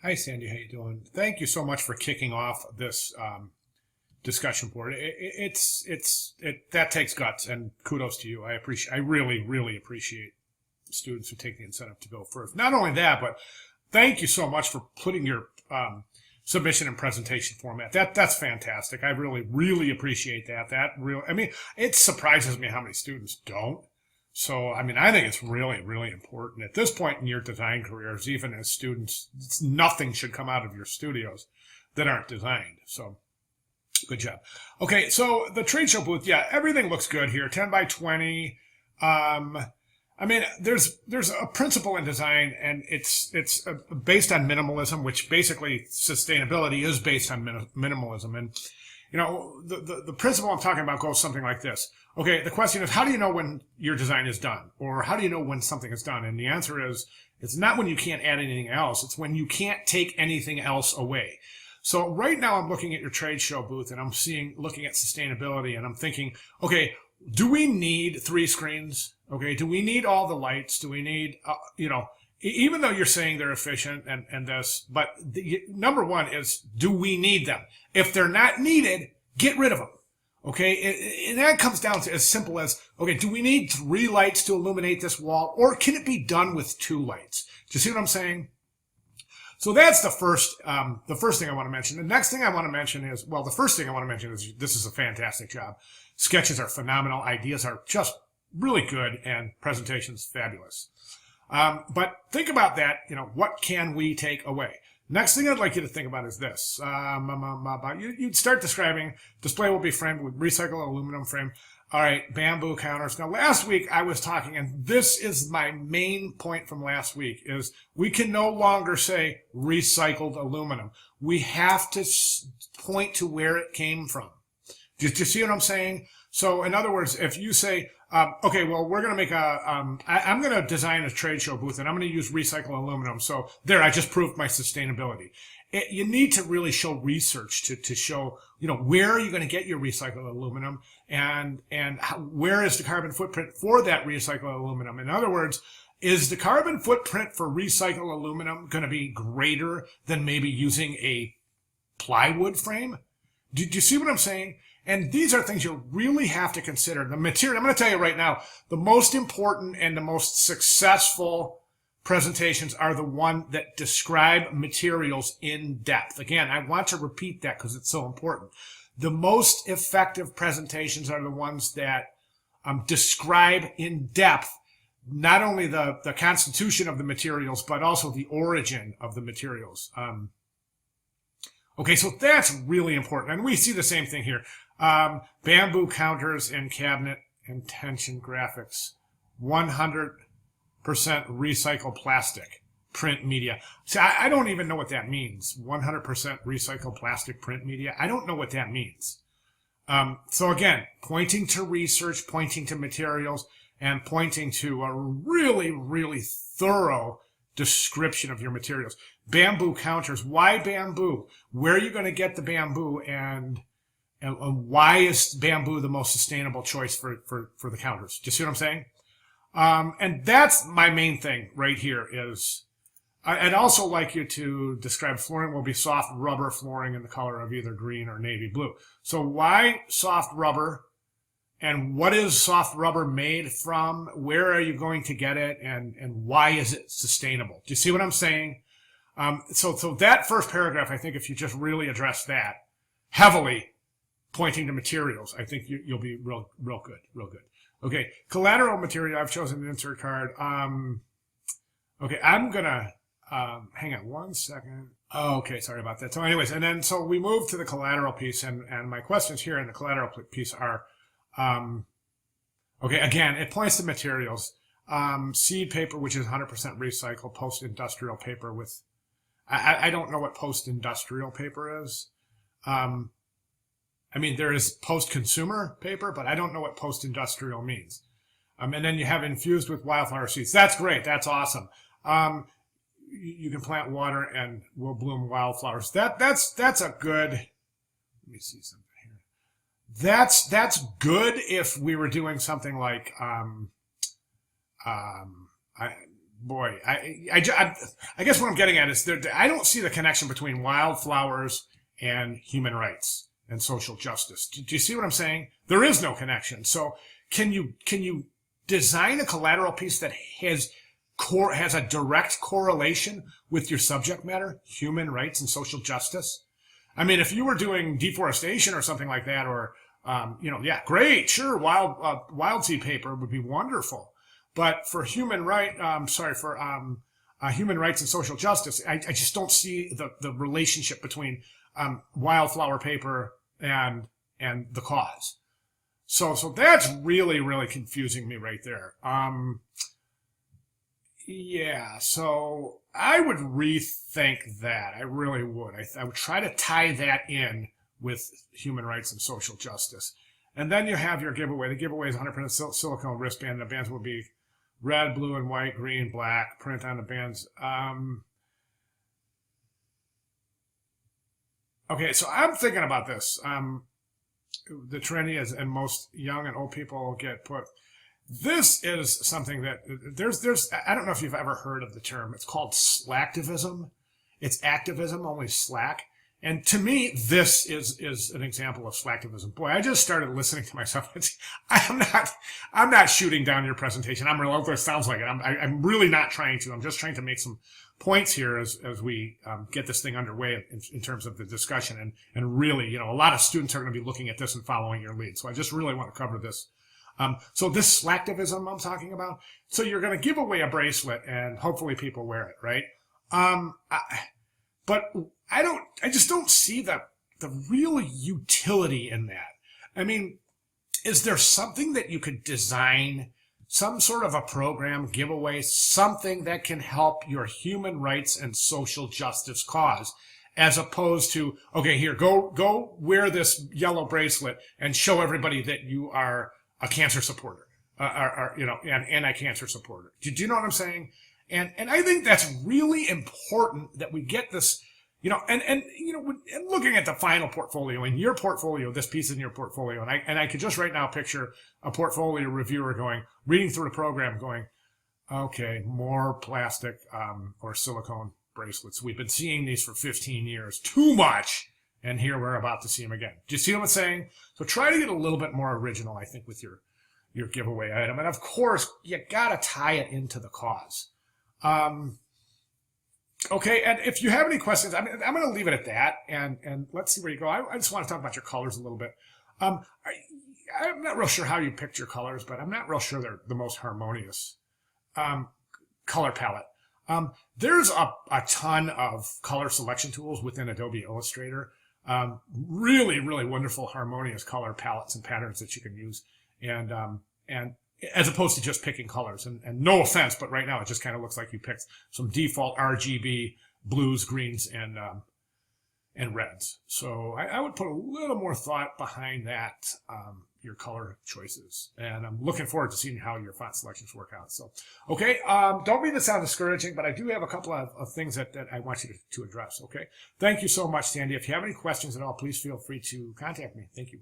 Hi, Sandy. How you doing? Thank you so much for kicking off this discussion board. That takes guts, and kudos to you. I really appreciate students who take the incentive to go first. Not only that, but thank you so much for putting your submission and presentation format. That's fantastic. I really appreciate that. I mean, it surprises me how many students don't. So, I mean, I think it's really important at this point in your design careers, even as students, nothing should come out of your studios that aren't designed. So, good job. Okay, so the trade show booth, yeah, everything looks good here. 10 by 20. I mean, there's a principle in design, and it's based on minimalism, which basically sustainability is based on minimalism. And the principle I'm talking about goes something like this. Okay, the question is, how do you know when your design is done, or how do you know when something is done? And the answer is, it's not when you can't add anything else; it's when you can't take anything else away. So right now, I'm looking at your trade show booth, and I'm looking at sustainability, and I'm thinking, okay, do we need 3 screens? Okay, do we need all the lights? Do we need, even though you're saying they're efficient and this, but number one is, do we need them? If they're not needed, get rid of them. Okay, and that comes down to as simple as, okay, do we need 3 lights to illuminate this wall, or can it be done with 2 lights? Do you see what I'm saying? So that's the first thing I want to mention. The next thing I want to mention is, well, the first thing I want to mention is this is a fantastic job. Sketches are phenomenal. Ideas are just really good, and presentations fabulous. But think about that. What can we take away? Next thing I'd like you to think about is this. You'd start describing, display will be framed with recycled aluminum frame. All right, bamboo counters. Now, last week I was talking, and this is my main point from last week, is we can no longer say recycled aluminum. We have to point to where it came from. Do you see what I'm saying? So, in other words, if you say, okay, well, we're going to make I'm going to design a trade show booth, and I'm going to use recycled aluminum. So there, I just proved my sustainability. You need to really show research to show, where are you going to get your recycled aluminum, and where is the carbon footprint for that recycled aluminum? In other words, is the carbon footprint for recycled aluminum going to be greater than maybe using a plywood frame? Do you see what I'm saying? And these are things you really have to consider. The material, I'm going to tell you right now, the most important and the most successful presentations are the one that describe materials in depth. Again, I want to repeat that because it's so important. The most effective presentations are the ones that describe in depth not only the constitution of the materials, but also the origin of the materials. Okay, so that's really important. And we see the same thing here. Bamboo counters and cabinet and tension graphics. 100% recycled plastic print media. See, I don't even know what that means. 100% recycled plastic print media. I don't know what that means. So again, pointing to research, pointing to materials, and pointing to a really thorough description of your materials. Bamboo counters. Why bamboo? Where are you going to get the bamboo, and why is bamboo the most sustainable choice for the counters? Do you see what I'm saying? And that's my main thing right here is, I'd also like you to describe flooring will be soft rubber flooring in the color of either green or navy blue. So why soft rubber? And what is soft rubber made from? Where are you going to get it? And why is it sustainable? Do you see what I'm saying? So that first paragraph, I think if you just really address that heavily, pointing to materials, I think you'll be real good. Okay, collateral material, I've chosen an insert card. Okay, I'm gonna, hang on one second. Oh, okay, sorry about that. So anyways, and then, so we move to the collateral piece, and my questions here in the collateral piece are, okay, again, it points to materials. Seed paper, which is 100% recycled, post-industrial paper with, I don't know what post-industrial paper is. I mean, there is post-consumer paper, but I don't know what post-industrial means. And then you have infused with wildflower seeds. That's great. That's awesome. You can plant water and will bloom wildflowers. That's a good, let me see something here. That's good if we were doing something like, boy, I guess what I'm getting at is I don't see the connection between wildflowers and human rights and social justice. Do you see what I'm saying? There is no connection. So can you design a collateral piece that has a direct correlation with your subject matter, human rights and social justice? I mean, if you were doing deforestation or something like that, or yeah, great, sure, wild seed paper would be wonderful. But for human rights and social justice, I just don't see the relationship between wildflower paper and the cause. So that's really, really confusing me right there. Yeah, so I would rethink that. I really would. I would try to tie that in with human rights and social justice. And then you have your giveaway. The giveaway is 100% silicone wristband. The bands will be red, blue, and white, green, black, print on the bands. Okay, so I'm thinking about this. The trendy is, and most young and old people get put. This is something that there's I don't know if you've ever heard of the term. It's called slacktivism. It's activism, only slack. And to me, this is an example of slacktivism. Boy, I just started listening to myself. I'm not shooting down your presentation. I'm relentless. Sounds like it. I'm really not trying to. I'm just trying to make some points here as we get this thing underway in terms of the discussion. And really, a lot of students are going to be looking at this and following your lead. So I just really want to cover this. So this slacktivism I'm talking about. So you're going to give away a bracelet and hopefully people wear it, right? But I just don't see the real utility in that. I mean, is there something that you could design, some sort of a program, giveaway, something that can help your human rights and social justice cause, as opposed to, okay, here, go wear this yellow bracelet and show everybody that you are a cancer supporter, an anti-cancer supporter. Do you know what I'm saying? And I think that's really important that we get this, and looking at the final portfolio, in your portfolio, this piece in your portfolio, and I could just right now picture a portfolio reviewer reading through the program going, okay, more plastic or silicone bracelets. We've been seeing these for 15 years, too much. And here we're about to see them again. Do you see what I'm saying? So try to get a little bit more original, I think, with your giveaway item. And of course, you gotta tie it into the cause. Okay, and if you have any questions, I'm going to leave it at that, and let's see where you go. I just want to talk about your colors a little bit. I'm not real sure how you picked your colors, but I'm not real sure they're the most harmonious color palette. There's a ton of color selection tools within Adobe Illustrator. Really, really wonderful harmonious color palettes and patterns that you can use, and as opposed to just picking colors. And no offense, but right now it just kind of looks like you picked some default RGB blues, greens, and reds. So I would put a little more thought behind that, your color choices. And I'm looking forward to seeing how your font selections work out. So, okay, don't mean to sound discouraging, but I do have a couple of things that I want you to address, okay? Thank you so much, Sandy. If you have any questions at all, please feel free to contact me. Thank you.